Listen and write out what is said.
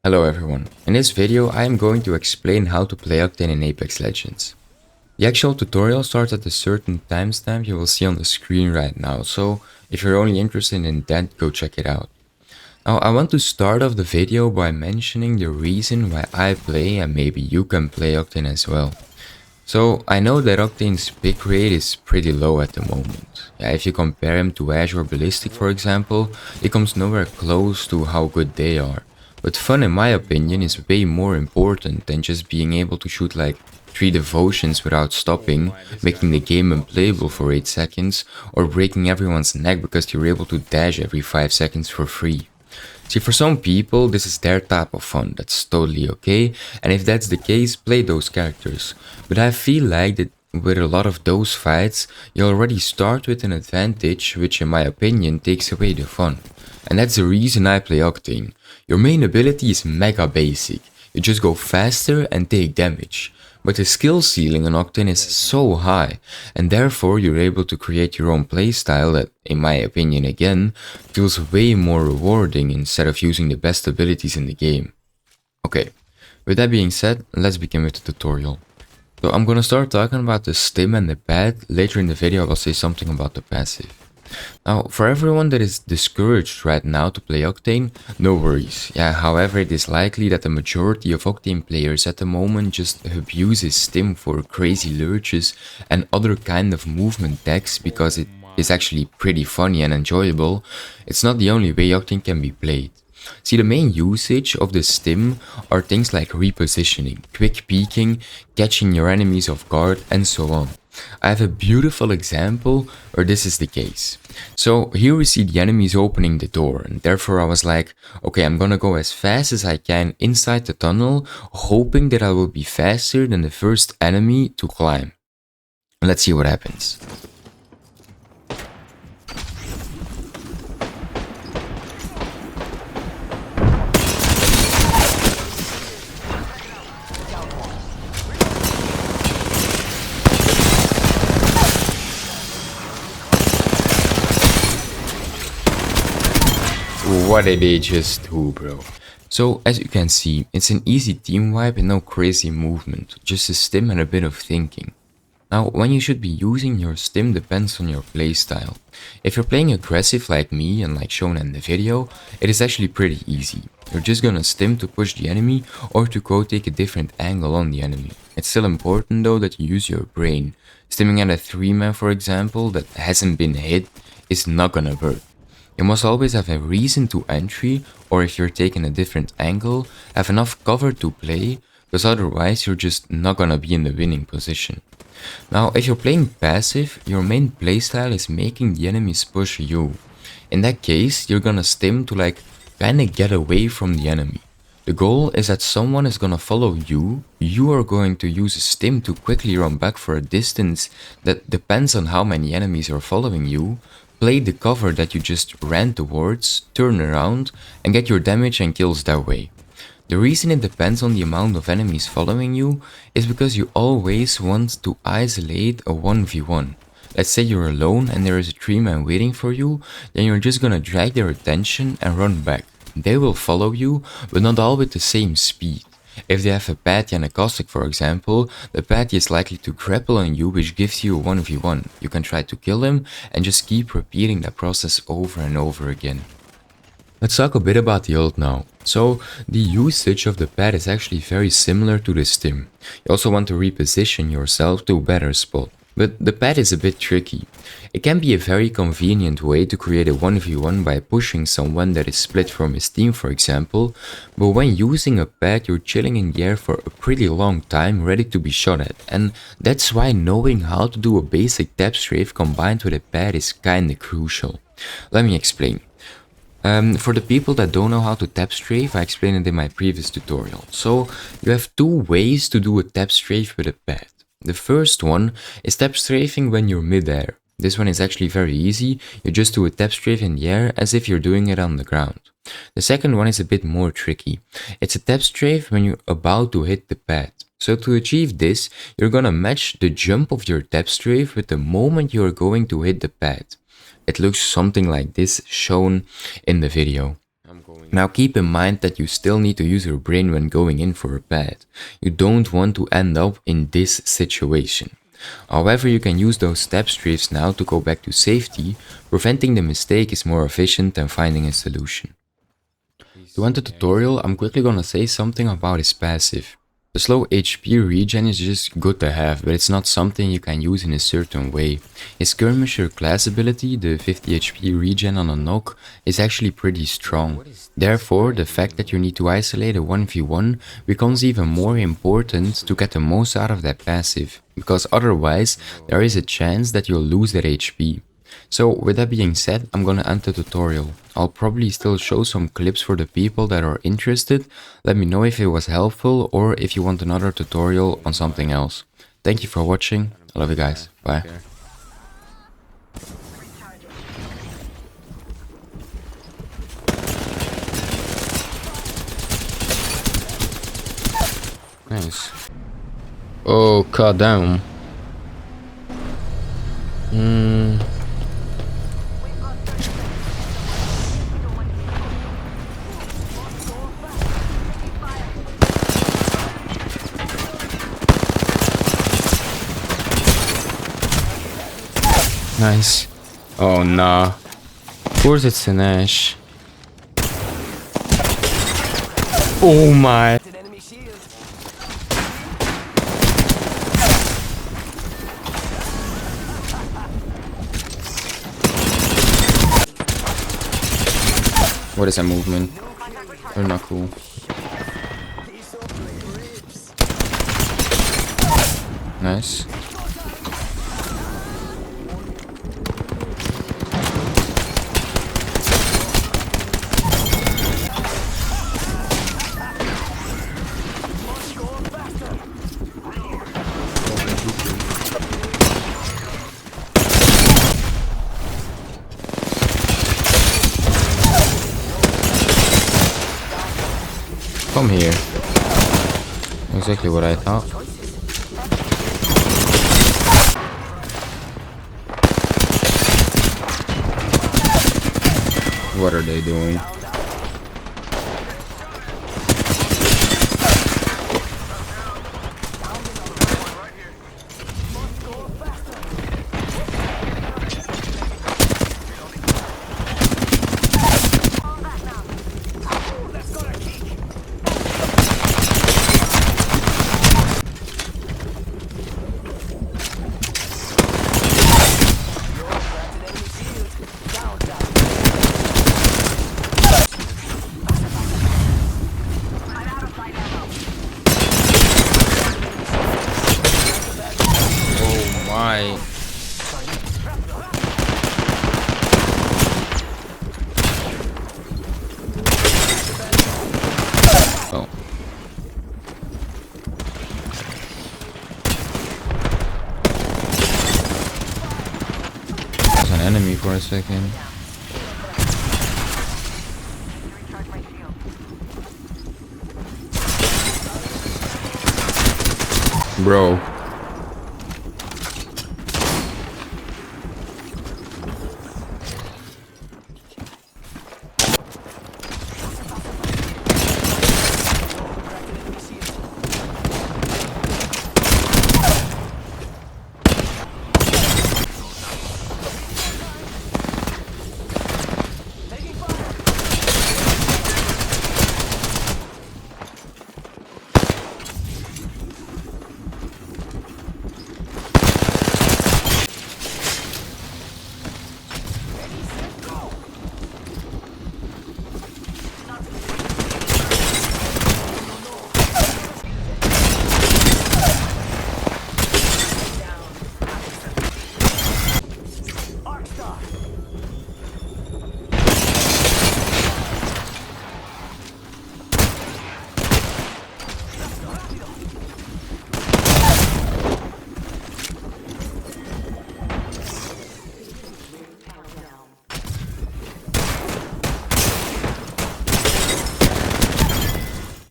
Hello everyone, in this video I am going to explain how to play Octane in Apex Legends. The actual tutorial starts at a certain timestamp you will see on the screen right now, so if you're only interested in that, go check it out. Now I want to start off the video by mentioning the reason why I play and maybe you can play Octane as well. So I know that Octane's pick rate is pretty low at the moment. If you compare him to Ash or Ballistic for example, he comes nowhere close to how good they are. But fun in my opinion is way more important than just being able to shoot like 3 devotions without stopping, making the game unplayable for 8 seconds, or breaking everyone's neck because you're able to dash every 5 seconds for free. See, for some people, this is their type of fun, that's totally okay, and if that's the case, play those characters. But I feel like that with a lot of those fights, you already start with an advantage, which in my opinion takes away the fun. And that's the reason I play Octane. Your main ability is mega basic, you just go faster and take damage. But the skill ceiling on Octane is so high, and therefore you're able to create your own playstyle that, in my opinion again, feels way more rewarding instead of using the best abilities in the game. Okay, with that being said, let's begin with the tutorial. So I'm gonna start talking about the stim and the pad. Later in the video I will say something about the passive. Now, for everyone that is discouraged right now to play Octane, no worries. However, it is likely that the majority of Octane players at the moment just abuses Stim for crazy lurches and other kind of movement decks because it is actually pretty funny and enjoyable. It's not the only way Octane can be played. See, the main usage of the Stim are things like repositioning, quick peeking, catching your enemies off guard, and so on. I have a beautiful example where this is the case. So here we see the enemies opening the door, and therefore I was like, okay, I'm gonna go as fast as I can inside the tunnel, hoping that I will be faster than the first enemy to climb. Let's see what happens. What did they just do, bro? So, as you can see, it's an easy team wipe and no crazy movement, just a stim and a bit of thinking. Now, when you should be using your stim depends on your playstyle. If you're playing aggressive like me and like shown in the video, it is actually pretty easy. You're just gonna stim to push the enemy or to go take a different angle on the enemy. It's still important though that you use your brain. Stimming at a 3-man for example that hasn't been hit is not gonna work. You must always have a reason to entry, or if you're taking a different angle, have enough cover to play, because otherwise you're just not gonna be in the winning position. Now, if you're playing passive, your main playstyle is making the enemies push you. In that case, you're gonna stim to like kinda get away from the enemy. The goal is that someone is gonna follow you, you are going to use a stim to quickly run back for a distance that depends on how many enemies are following you, play the cover that you just ran towards, turn around, and get your damage and kills that way. The reason it depends on the amount of enemies following you is because you always want to isolate a 1v1. Let's say you're alone and there is a 3-man waiting for you, then you're just gonna drag their attention and run back. They will follow you, but not all with the same speed. If they have a patty and a caustic for example, the patty is likely to grapple on you, which gives you a 1v1. You can try to kill him and just keep repeating that process over and over again. Let's talk a bit about the ult now. So, the usage of the pad is actually very similar to the stim. You also want to reposition yourself to a better spot. But the pad is a bit tricky. It can be a very convenient way to create a 1v1 by pushing someone that is split from his team for example, but when using a pad you're chilling in the air for a pretty long time ready to be shot at, and that's why knowing how to do a basic tap strafe combined with a pad is kinda crucial. Let me explain. For the people that don't know how to tap strafe, I explained it in my previous tutorial. So you have 2 ways to do a tap strafe with a pad. The first one is tap strafing when you're mid-air. This one is actually very easy, you just do a tap strafe in the air as if you're doing it on the ground. The second one is a bit more tricky. It's a tap strafe when you're about to hit the pad. So to achieve this, you're gonna match the jump of your tap strafe with the moment you're going to hit the pad. It looks something like this shown in the video. Now keep in mind that you still need to use your brain when going in for a pet. You don't want to end up in this situation. However, you can use those step strafes now to go back to safety. Preventing the mistake is more efficient than finding a solution. To end the tutorial, I'm quickly gonna say something about his passive. The slow HP regen is just good to have, but it's not something you can use in a certain way. His skirmisher class ability, the 50 HP regen on a knock, is actually pretty strong. Therefore, the fact that you need to isolate a 1v1 becomes even more important to get the most out of that passive, because otherwise there is a chance that you'll lose that HP. So with that being said, I'm gonna end the tutorial. I'll probably still show some clips for the people that are interested. Let me know if it was helpful or if you want another tutorial on something else. Thank you for watching. I love you guys. Bye. Nice. Oh, god damn. Nice. Oh nah. Of course it's an Ash. Oh my. What is that movement? They're not cool. Nice. Come here. Exactly what I thought. What are they doing? Why? Oh. There's an enemy for a second. Bro.